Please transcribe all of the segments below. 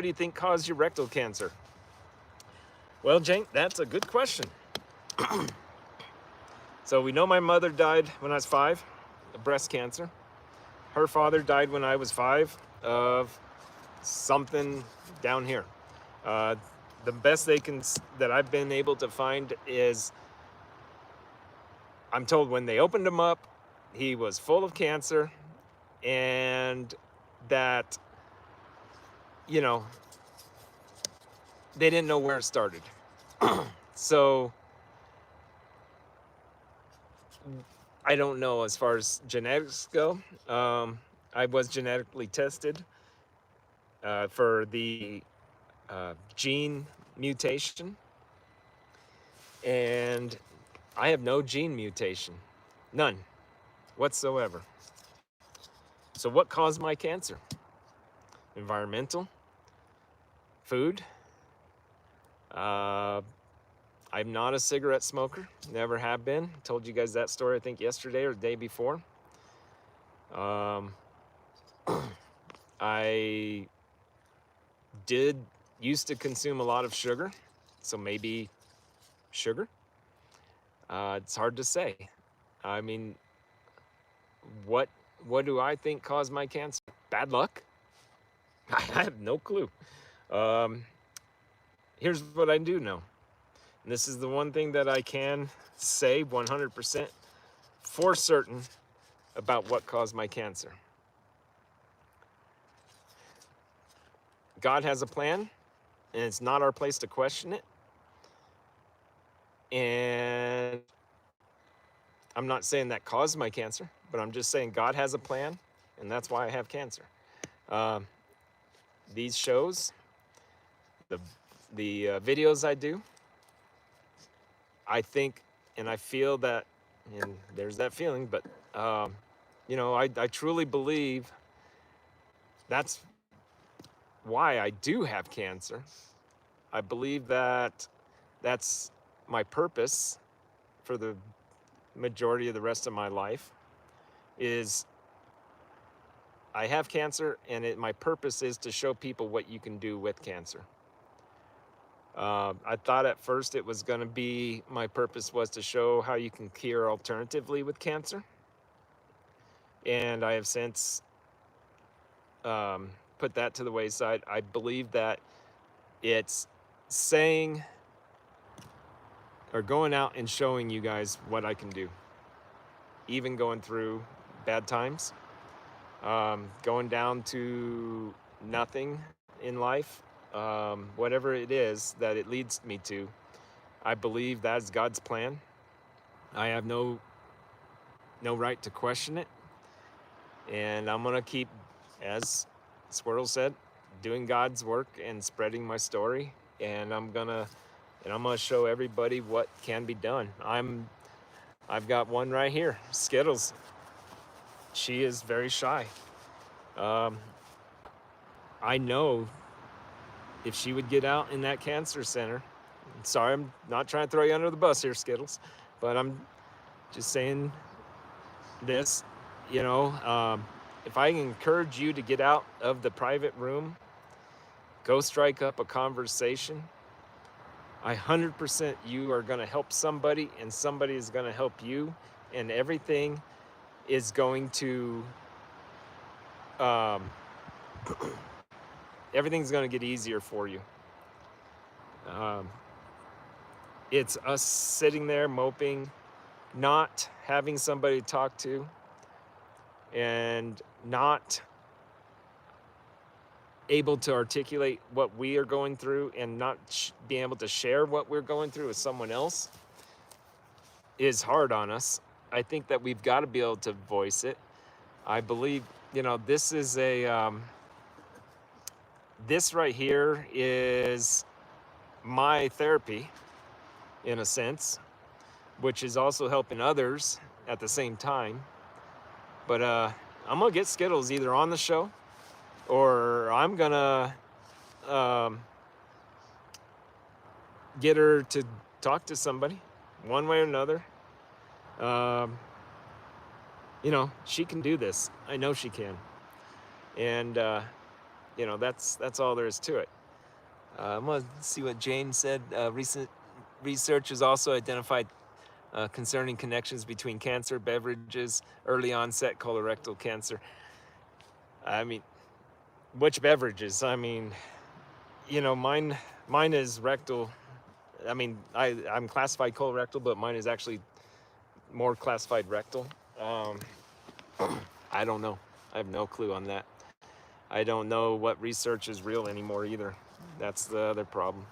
do you think caused your rectal cancer? Well, Jane, that's a good question. So we know my mother died when I was 5 of breast cancer. Her father died when I was 5 of something down here. Uh, the best that I've been able to find is, I'm told when they opened him up, he was full of cancer, and that, you know, they didn't know where it started. So I don't know as far as genetics go. I was genetically tested for the gene mutation, and I have no gene mutation, none whatsoever. So what caused my cancer? Environmental, food. I'm not a cigarette smoker, never have been. Told you guys that story, I think, yesterday or the day before. I used to consume a lot of sugar, so maybe sugar. It's hard to say. I mean, what do I think caused my cancer? Bad luck? I have no clue. Here's what I do know. And this is the one thing that I can say 100% for certain about what caused my cancer. God has a plan, and it's not our place to question it. And I'm not saying that caused my cancer, but I'm just saying God has a plan, and that's why I have cancer. These shows, the videos I do, I think and I feel that, and there's that feeling, but you know, I truly believe that's why I do have cancer. I believe that that's my purpose for the majority of the rest of my life is I have cancer, and my purpose is to show people what you can do with cancer. I thought at first it was going to be, my purpose was to show how you can cure alternatively with cancer. And I have since put that to the wayside. I believe that it's saying or going out and showing you guys what I can do, even going through bad times, going down to nothing in life, whatever it is that it leads me to. I believe that's God's plan. I have no right to question it, and I'm gonna keep, as Swirl said, doing God's work and spreading my story, and I'm gonna show everybody what can be done. I've got one right here, Skittles. She is very shy. I know if she would get out in that cancer center, sorry, I'm not trying to throw you under the bus here, Skittles, but I'm just saying this, you know, if I encourage you to get out of the private room, go strike up a conversation, 100% you are going to help somebody, and somebody is going to help you, and everything is going to, everything's going to get easier for you. It's us sitting there moping, not having somebody to talk to, and not able to articulate what we are going through, and not being able to share what we're going through with someone else is hard on us. I think that we've got to be able to voice it. I believe, you know, this is this right here is my therapy, in a sense, which is also helping others at the same time. But I'm gonna get Skittles either on the show, or I'm gonna get her to talk to somebody, one way or another. You know, she can do this. I know she can. And You know, that's all there is to it. I'm gonna see what Jane said. Recent research has also identified concerning connections between cancer, beverages, early onset colorectal cancer. I mean, which beverages? I mean, you know, mine is rectal. I mean, I'm classified colorectal, but mine is actually more classified rectal. Um, I don't know. I have no clue on that. I don't know what research is real anymore either. That's the other problem.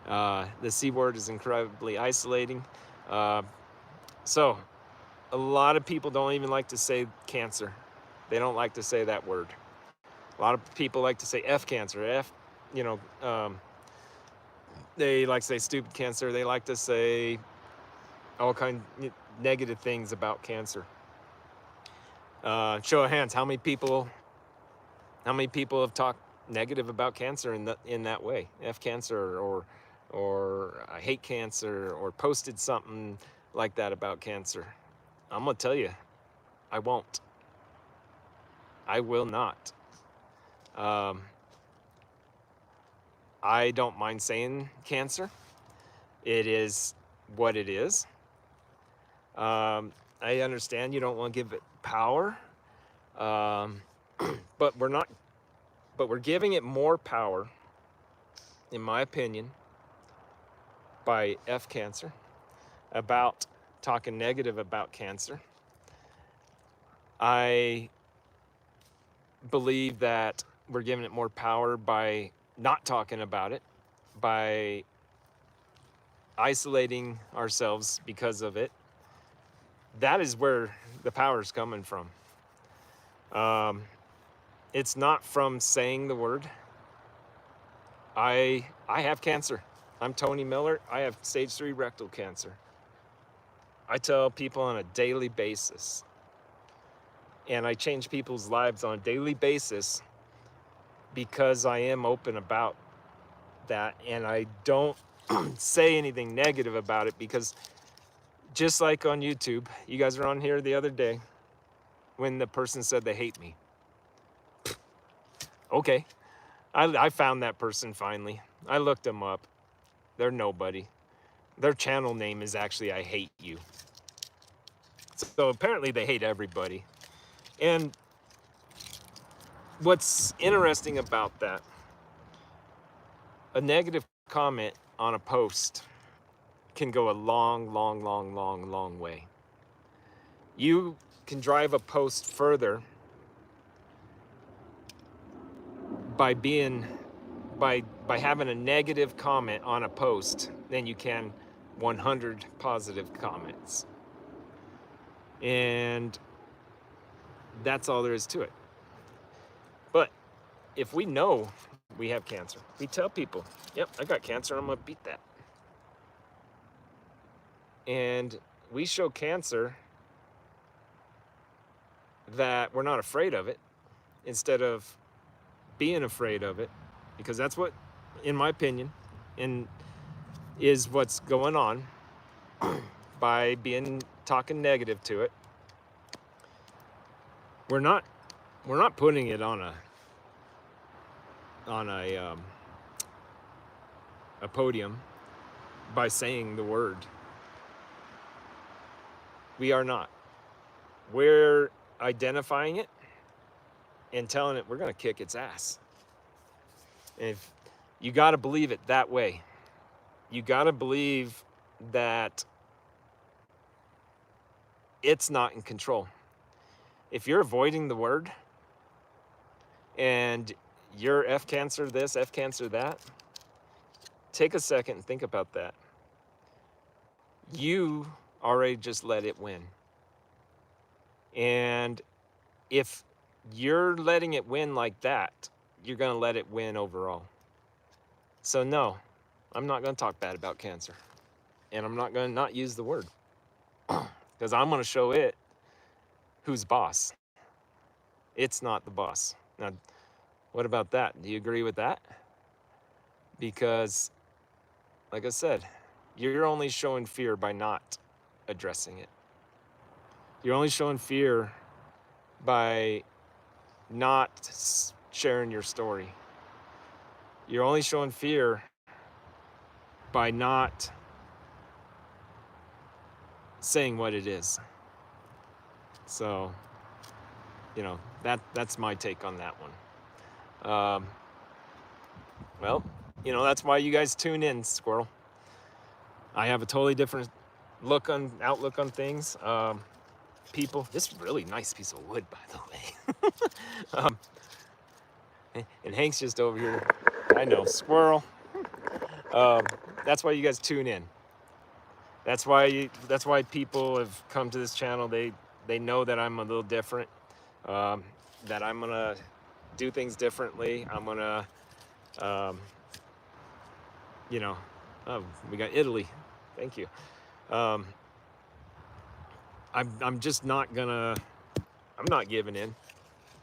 The C word is incredibly isolating. Uh, so, a lot of people don't even like to say cancer. They don't like to say that word. A lot of people like to say F cancer. F, you know, they like to say stupid cancer. They like to say all kind of negative things about cancer. Show of hands, how many people have talked negative about cancer in that way? F cancer, or I hate cancer, or posted something like that about cancer. I'm gonna tell you, I won't. I will not. Um, I don't mind saying cancer. It is what it is. I understand you don't want to give it power, but we're giving it more power, in my opinion, by F cancer, about talking negative about cancer. I believe that we're giving it more power by not talking about it, by isolating ourselves because of it. That is where the power is coming from. It's not from saying the word. I have cancer. I'm Tony Miller. I have stage 3 rectal cancer. I tell people on a daily basis, and I change people's lives on a daily basis because I am open about that, and I don't say anything negative about it, because just like on YouTube, you guys were on here the other day when the person said they hate me. Okay, I found that person finally. I looked them up. They're nobody. Their channel name is actually I Hate You. So apparently they hate everybody. And what's interesting about that, a negative comment on a post can go a long, long, long, long, long way. You can drive a post further by having a negative comment on a post than you can 100 positive comments. And that's all there is to it. But if we know we have cancer, we tell people, yep, I got cancer, I'm gonna beat that. And we show cancer that we're not afraid of it, instead of being afraid of it, because that's what, in my opinion, is what's going on by talking negative to it. We're not putting it on a podium by saying the word. We are not. We're identifying it and telling it we're going to kick its ass. And if you got to believe it that way, you got to believe that it's not in control. If you're avoiding the word and you're F cancer this, F cancer that, take a second and think about that. You already just let it win. And if you're letting it win like that, you're going to let it win overall. So no, I'm not going to talk bad about cancer. And I'm not going to not use the word. Because I'm going to show it who's boss. It's not the boss. Now, what about that? Do you agree with that? Because, like I said, you're only showing fear by not addressing it. You're only showing fear by not sharing your story. You're only showing fear by not saying what it is. So, you know, that's my take on that one. Well, you know, that's why you guys tune in, Squirrel. I have a totally different outlook on things. People, this is a really nice piece of wood, by the way. And Hank's just over here. I know, Squirrel. That's why you guys tune in. That's why people have come to this channel. They know that I'm a little different. That I'm gonna do things differently. I'm gonna, you know, oh, we got Italy. Thank you. I'm just not gonna. I'm not giving in.